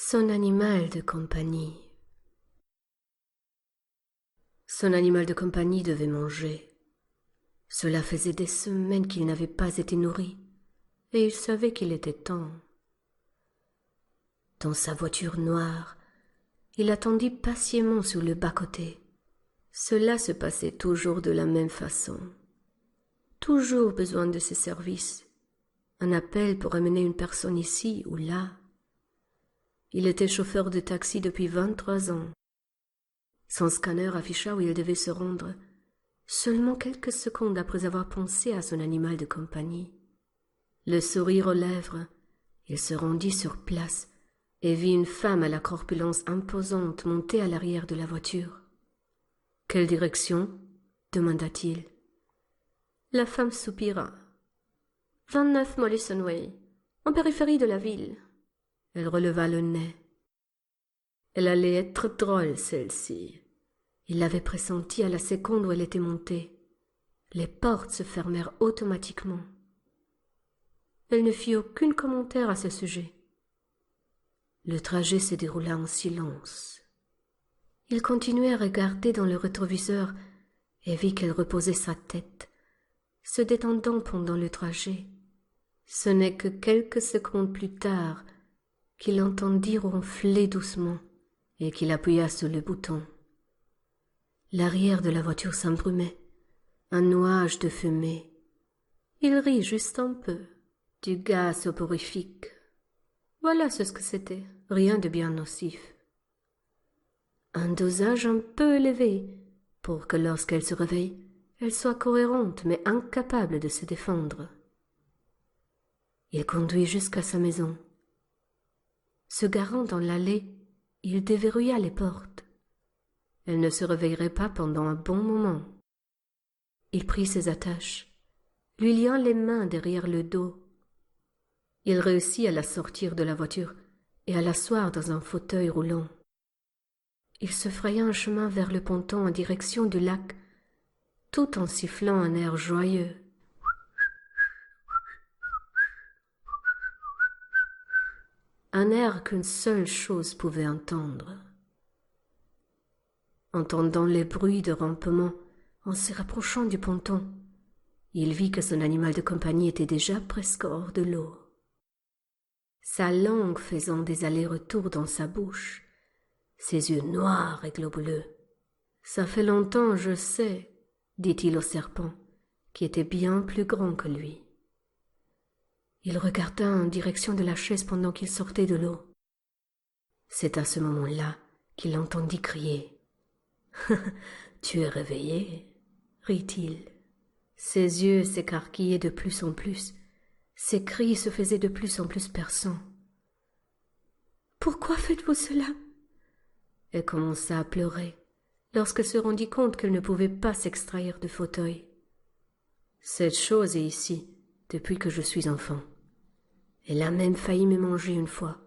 Son animal de compagnie. Son animal de compagnie devait manger. Cela faisait des semaines qu'il n'avait pas été nourri, et il savait qu'il était temps. Dans sa voiture noire, il attendit patiemment sur le bas-côté. Cela se passait toujours de la même façon. Toujours besoin de ses services. Un appel pour amener une personne ici ou là. Il était chauffeur de taxi depuis 23 ans. Son scanner afficha où il devait se rendre, seulement quelques secondes après avoir pensé à son animal de compagnie. Le sourire aux lèvres, il se rendit sur place et vit une femme à la corpulence imposante monter à l'arrière de la voiture. « Quelle direction ?» demanda-t-il. La femme soupira. « 29 Mollison Way, en périphérie de la ville. » Elle releva le nez. Elle allait être drôle, celle-ci. Il l'avait pressenti à la seconde où elle était montée. Les portes se fermèrent automatiquement. Elle ne fit aucun commentaire à ce sujet. Le trajet se déroula en silence. Il continuait à regarder dans le rétroviseur et vit qu'elle reposait sa tête, se détendant pendant le trajet. Ce n'est que quelques secondes plus tard qu'il entendit ronfler doucement et qu'il appuya sur le bouton. L'arrière de la voiture s'embrumait, un nuage de fumée. Il rit juste un peu, du gaz soporifique. Voilà ce que c'était, rien de bien nocif. Un dosage un peu élevé pour que lorsqu'elle se réveille, elle soit cohérente mais incapable de se défendre. Il conduit jusqu'à sa maison. Se garant dans l'allée, il déverrouilla les portes. Elle ne se réveillerait pas pendant un bon moment. Il prit ses attaches, lui liant les mains derrière le dos. Il réussit à la sortir de la voiture et à l'asseoir dans un fauteuil roulant. Il se fraya un chemin vers le ponton en direction du lac, tout en sifflant un air joyeux. Un air qu'une seule chose pouvait entendre. Entendant les bruits de rampement en se rapprochant du ponton, il vit que son animal de compagnie était déjà presque hors de l'eau. Sa langue faisant des allers-retours dans sa bouche, ses yeux noirs et globuleux. « Ça fait longtemps, je sais, » dit-il au serpent, qui était bien plus grand que lui. Il regarda en direction de la chaise pendant qu'il sortait de l'eau. C'est à ce moment-là qu'il entendit crier. « Tu es réveillé ?» rit-il. Ses yeux s'écarquillaient de plus en plus. Ses cris se faisaient de plus en plus perçants. « Pourquoi faites-vous cela ?» Elle commença à pleurer lorsqu'elle se rendit compte qu'elle ne pouvait pas s'extraire du fauteuil. « Cette chose est ici depuis que je suis enfant. Elle a même failli me manger une fois.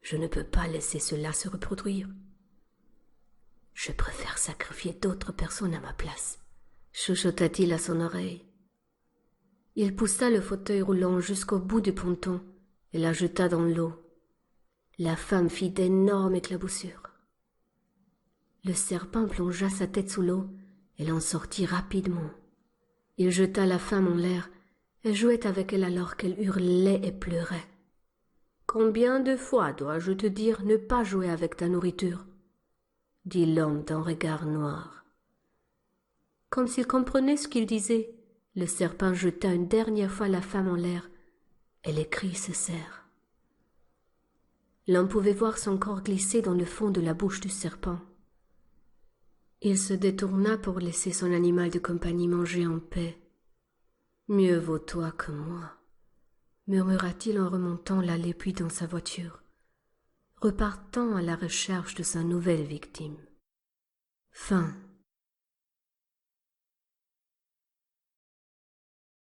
Je ne peux pas laisser cela se reproduire. Je préfère sacrifier d'autres personnes à ma place. » chuchota-t-il à son oreille. Il poussa le fauteuil roulant jusqu'au bout du ponton et la jeta dans l'eau. La femme fit d'énormes éclaboussures. Le serpent plongea sa tête sous l'eau et l'en sortit rapidement. Il jeta la femme en l'air et jouait avec elle alors qu'elle hurlait et pleurait. « Combien de fois dois-je te dire ne pas jouer avec ta nourriture ?» dit l'homme d'un regard noir. Comme s'il comprenait ce qu'il disait, le serpent jeta une dernière fois la femme en l'air et les cris cessèrent. L'homme pouvait voir son corps glisser dans le fond de la bouche du serpent. Il se détourna pour laisser son animal de compagnie manger en paix. « Mieux vaut toi que moi », murmura-t-il en remontant l'allée puis dans sa voiture, repartant à la recherche de sa nouvelle victime. Fin.